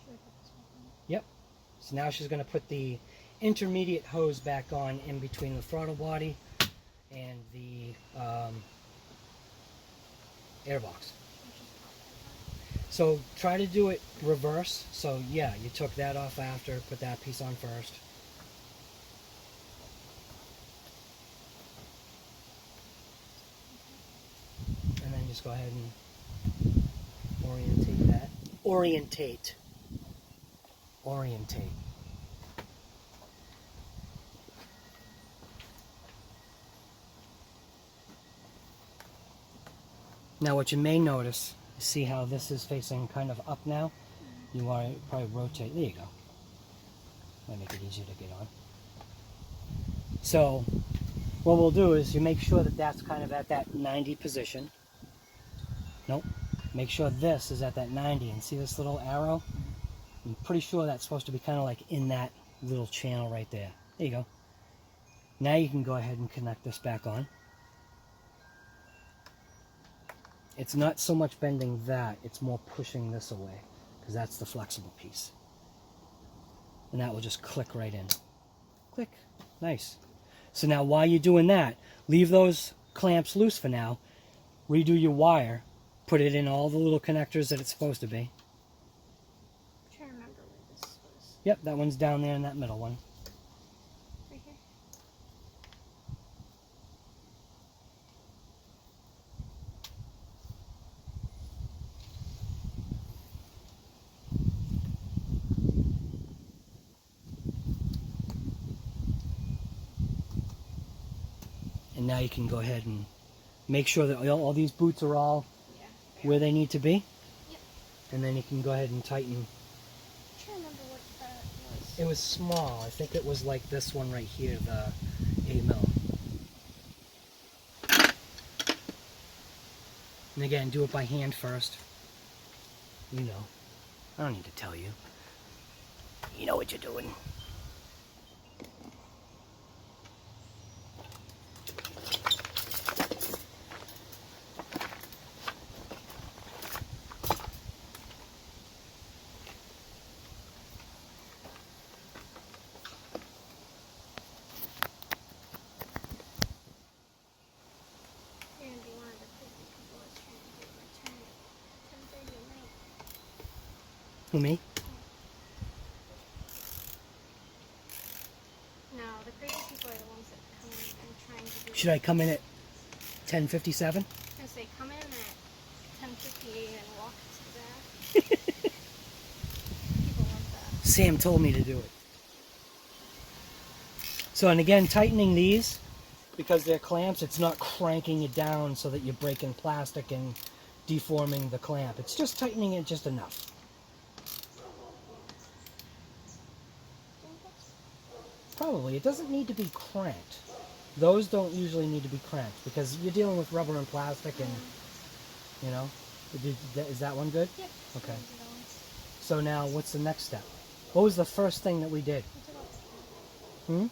I put this back on? Yep. So now she's going to put the intermediate hose back on in between the throttle body and the airbox. So try to do it reverse. So yeah, you took that off after, put that piece on first. And then just go ahead and orientate that. Orientate. Now what you may notice, see how this is facing kind of up now? You want to probably rotate, there you go. Might make it easier to get on. So what we'll do is you make sure that that's kind of at that 90 position. Nope. Make sure this is at that 90 and see this little arrow? I'm pretty sure that's supposed to be kind of like in that little channel right there. There you go. Now you can go ahead and connect this back on. It's not so much bending that, it's more pushing this away, because that's the flexible piece. and that will just click right in. Click. Nice. So now while you're doing that, leave those clamps loose for now. Redo your wire. Put it in all the little connectors that it's supposed to be. I'm trying to remember where this was. Yep, that one's down there in that middle one. Right here. And now you can go ahead and make sure that all these boots are all Yeah. where they need to be. Yep. And then you can go ahead and tighten. I'm trying to remember what that was. It was small. I think it was like this one right here, the 8mm. And again, do it by hand first. You know. I don't need to tell you. You know what you're doing. And be one of the crazy people was trying to do a turn at 10:30 at night. Who, me? No, the crazy people are the ones that come in and trying to do. Should I come in at 10:57? I say come in at 10:58 and walk to the back. People love that. Sam told me to do it. So, and again, tightening these, because they're clamps, it's not cranking it down so that you're breaking plastic and deforming the clamp. It's just tightening it just enough. Probably. It doesn't need to be cranked. Those don't usually need to be cranked because you're dealing with rubber and plastic and, you know. Is that one good? Yep. Okay. So now, what's the next step? What was the first thing that we did? Hmm?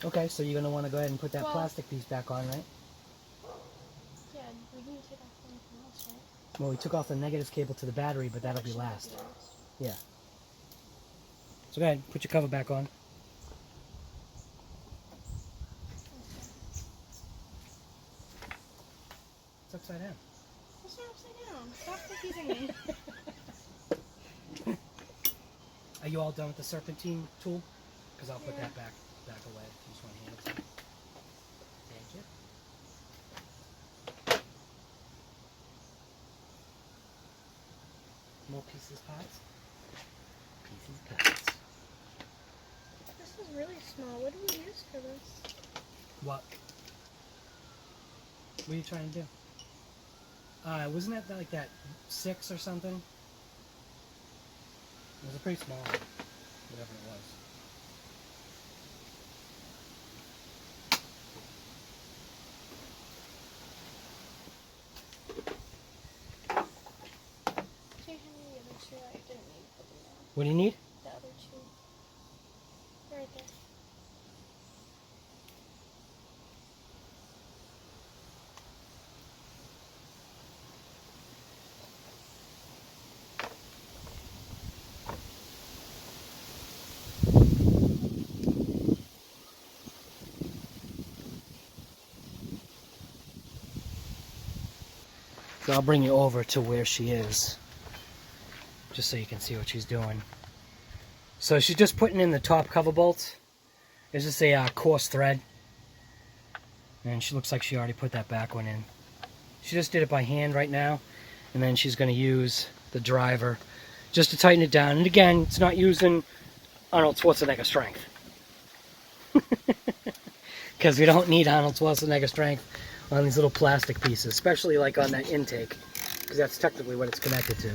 Okay, so you're going to want to go ahead and put that Well- plastic piece back on, right? Yeah, we didn't take off anything else, right? Well, we took off the negative cable to the battery, but that'll be last. Yeah. So go ahead, put your cover back on. It's upside down. It's not upside down. Stop confusing me. Are you all done with the serpentine tool? Because I'll put that back away. You just want to hand it to me. Thank you. More pieces, parts? Pieces, parts. This is really small. What do we use for this? What? What are you trying to do? Wasn't that like that 6 or something? It was a pretty small one, whatever it was. Do you have any other two? I didn't need to put them down. What do you need? The other two. They're right there. So I'll bring you over to where she is, just so you can see what she's doing. So she's just putting in the top cover bolts. It's just a coarse thread. And she looks like she already put that back one in. She just did it by hand right now. And then she's going to use the driver just to tighten it down. And again, it's not using Arnold Schwarzenegger strength. Because we don't need Arnold Schwarzenegger strength on these little plastic pieces, especially like on that intake, because that's technically what it's connected to.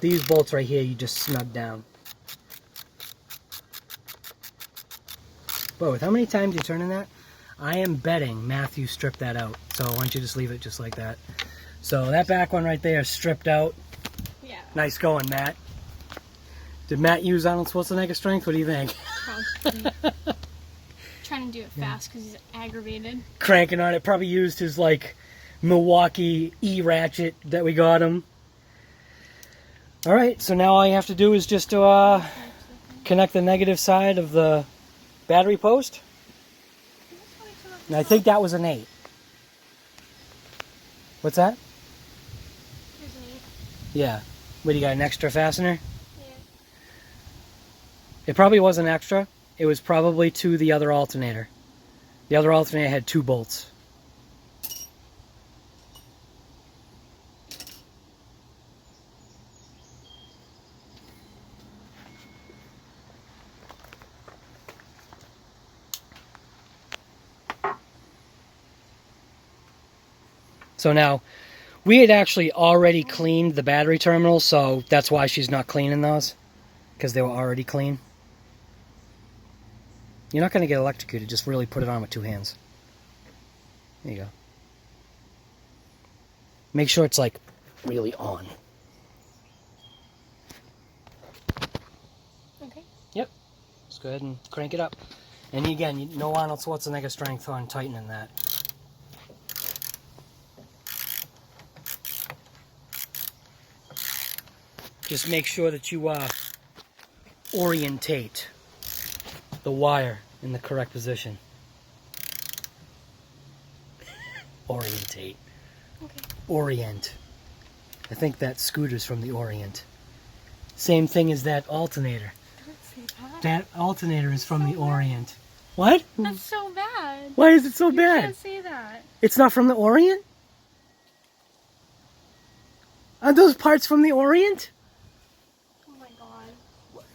These bolts right here, you just snug down. But with how many times you turn in that, I am betting Matthew stripped that out. So why don't you just leave it just like that. So that back one right there is stripped out. Yeah. Nice going, Matt. Did Matt use Arnold Schwarzenegger strength? What do you think? Trying to do it fast because he's aggravated. Cranking on it. Probably used his like Milwaukee E-ratchet that we got him. Alright, so now all you have to do is just to connect the negative side of the battery post. And I think that was an 8. What's that? There's an 8. Yeah. What, do you got an extra fastener? Yeah. It probably wasn't extra. It was probably to the other alternator. The other alternator had 2 bolts. So now, we had actually already cleaned the battery terminals, so that's why she's not cleaning those, because they were already clean. You're not going to get electrocuted, just really put it on with 2 hands. There you go. Make sure it's like really on. Okay. Yep. Let's go ahead and crank it up. And again, no Arnold Schwarzenegger strength on tightening that. Just make sure that you orientate the wire in the correct position. Orientate. Okay. Orient. I think that scooter's from the Orient. Same thing as that alternator. Don't say that. That alternator is from the Orient. What? That's so bad. Why is it so You bad? can't say that. It's not from the Orient? Aren't those parts from the Orient? Oh my god.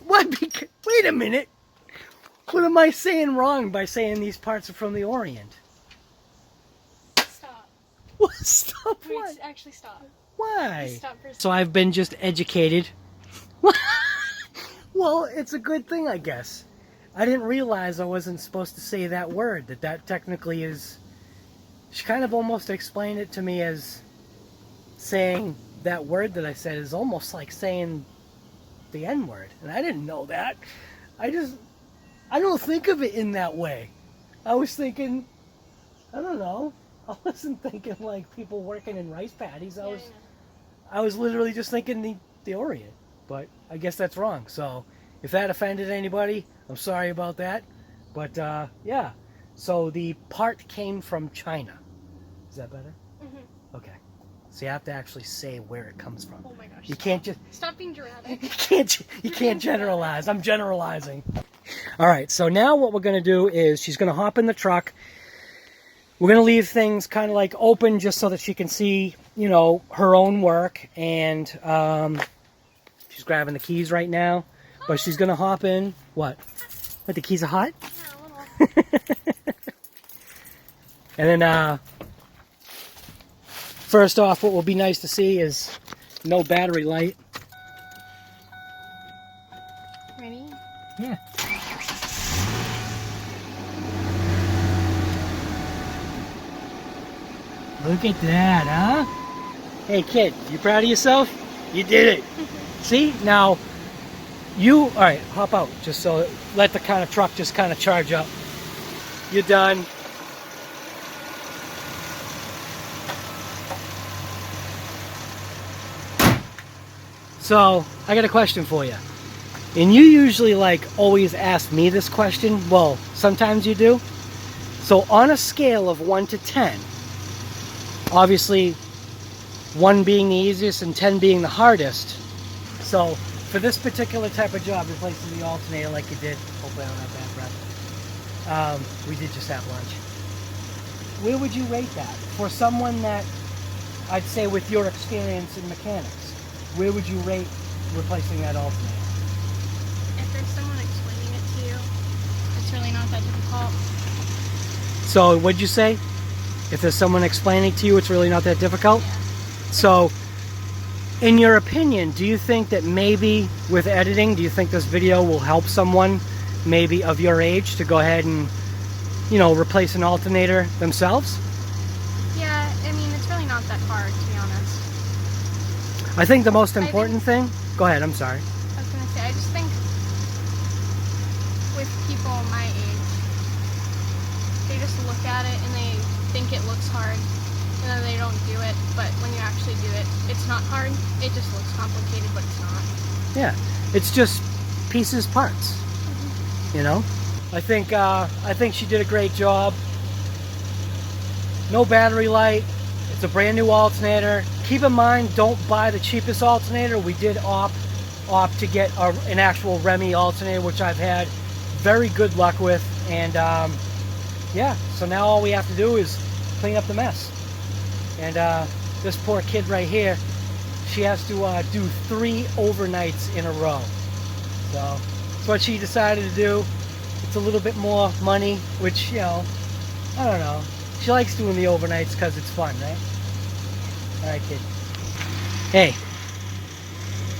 What? Wait a minute. What am I saying wrong by saying these parts are from the Orient? Stop. What? Stop Wait, what? actually stop. Why? Just stop for a second. So I've been just educated. Well, it's a good thing, I guess. I didn't realize I wasn't supposed to say that word, that technically is... She kind of almost explained it to me as saying that word that I said is almost like saying the N-word. And I didn't know that. I don't think of it in that way. I was thinking, I don't know. I wasn't thinking like people working in rice paddies. I was literally just thinking the Orient. But I guess that's wrong. So if that offended anybody, I'm sorry about that. But yeah. So the part came from China. Is that better? Mm-hmm. Okay. So you have to actually say where it comes from. Oh my gosh. You can't just... Stop being dramatic. You can't generalize. I'm generalizing. All right, so now what we're going to do is she's going to hop in the truck. We're going to leave things kind of like open just so that she can see, you know, her own work. And she's grabbing the keys right now. But she's going to hop in. What? What, the keys are hot? Yeah, a little. And then, first off, what will be nice to see is no battery light. Ready? Yeah. Look at that, huh? Hey, kid, you proud of yourself? You did it. See? Now, all right, hop out. Just so, let the kind of truck just kind of charge up. You're done. So, I got a question for you. And you usually, like, always ask me this question. Well, sometimes you do. So, on a scale of 1 to 10, obviously, 1 being the easiest and 10 being the hardest. So, for this particular type of job, replacing the alternator like you did, hopefully I don't have bad breath, we did just have lunch. Where would you rate that? For someone that, I'd say with your experience in mechanics, where would you rate replacing that alternator? If there's someone explaining it to you, it's really not that difficult. So, what'd you say? If there's someone explaining to you, it's really not that difficult? Yeah. So, in your opinion, do you think that maybe with editing, do you think this video will help someone maybe of your age to go ahead and, you know, replace an alternator themselves? Yeah, I mean, it's really not that hard, to be honest. I think the most important thing... Go ahead, I'm sorry. I was going to say, I just think with people my age, just look at it and they think it looks hard, and then they don't do it. But when you actually do it, it's not hard. It just looks complicated, but it's not. Yeah, it's just pieces, parts. You know, I think she did a great job. No battery light. It's a brand new alternator. Keep in mind, don't buy the cheapest alternator. We did opt to get an actual REMY alternator, which I've had very good luck with. And yeah, so now all we have to do is clean up the mess. And this poor kid right here, she has to do 3 overnights in a row. So that's what she decided to do. It's a little bit more money, which, you know, I don't know. She likes doing the overnights because it's fun, right? Alright, kid. Hey,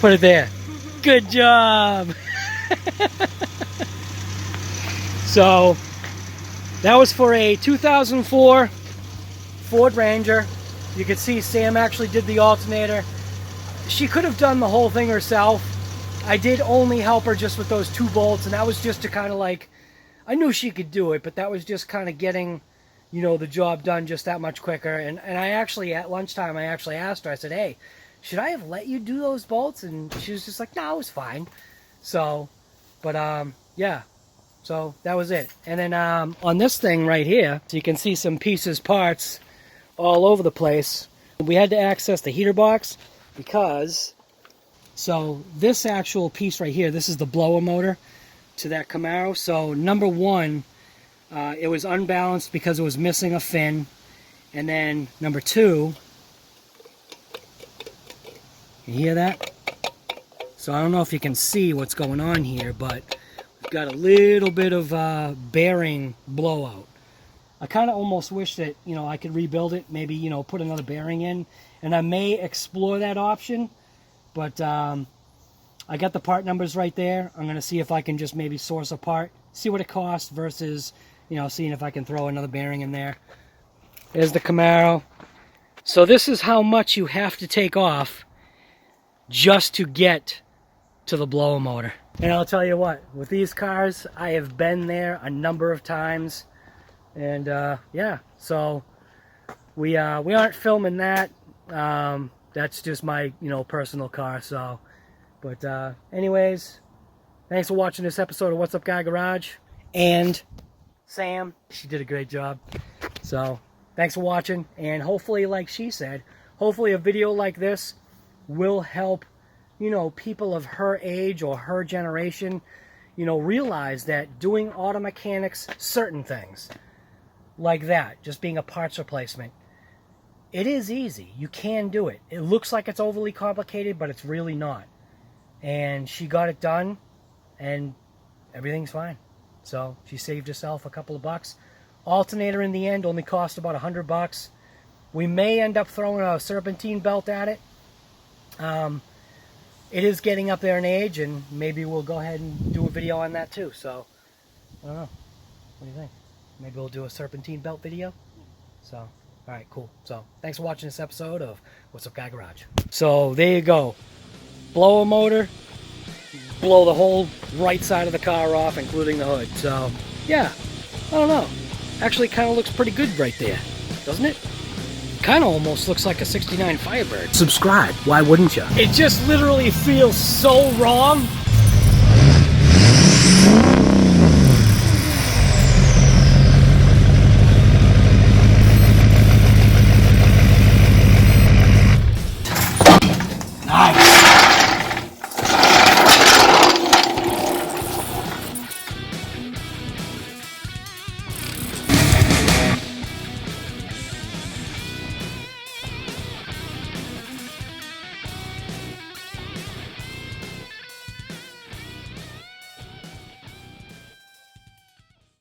put it there. Good job! So, that was for a 2004 Ford Ranger. You can see Sam actually did the alternator. She could have done the whole thing herself. I did only help her just with those 2 bolts, and that was just to kind of like, I knew she could do it, but that was just kind of getting, you know, the job done just that much quicker. And I actually, at lunchtime, I actually asked her, I said, hey, should I have let you do those bolts? And she was just like, no, it was fine. So, but yeah, so that was it. And then on this thing right here, so you can see some pieces, parts all over the place. We had to access the heater box because, so this actual piece right here, this is the blower motor to that Camaro. So number one, it was unbalanced because it was missing a fin. And then number 2, you hear that? So I don't know if you can see what's going on here, but we've got a little bit of bearing blowout. I kind of almost wish that, you know, I could rebuild it, maybe, you know, put another bearing in, and I may explore that option, but I got the part numbers right there. I'm going to see if I can just maybe source a part, see what it costs versus, you know, seeing if I can throw another bearing in there. There's the Camaro. So this is how much you have to take off just to get to the blower motor. And I'll tell you what, with these cars, I have been there a number of times. And yeah, so we aren't filming that. That's just my, you know, personal car. So, but anyways, thanks for watching this episode of What's Up Guy Garage. And Sam, she did a great job. So thanks for watching, and hopefully, like she said, hopefully a video like this will help, you know, people of her age or her generation, you know, realize that doing auto mechanics, certain things like that, just being a parts replacement, it is easy. You can do it. It looks like it's overly complicated, but it's really not. And she got it done, and everything's fine. So she saved herself a couple of bucks. Alternator in the end only cost about $100. We may end up throwing a serpentine belt at it. It is getting up there in age, and maybe we'll go ahead and do a video on that too. So I don't know. What do you think? Maybe we'll do a serpentine belt video. So all right, cool. So thanks for watching this episode of What's Up Guy Garage. So there you go. Blower motor. Blow the whole right side of the car off, including the hood. So yeah, I don't know. Actually kind of looks pretty good right there, doesn't it? Kind of almost looks like a 69 Firebird. Subscribe, why wouldn't you? It just literally feels so wrong.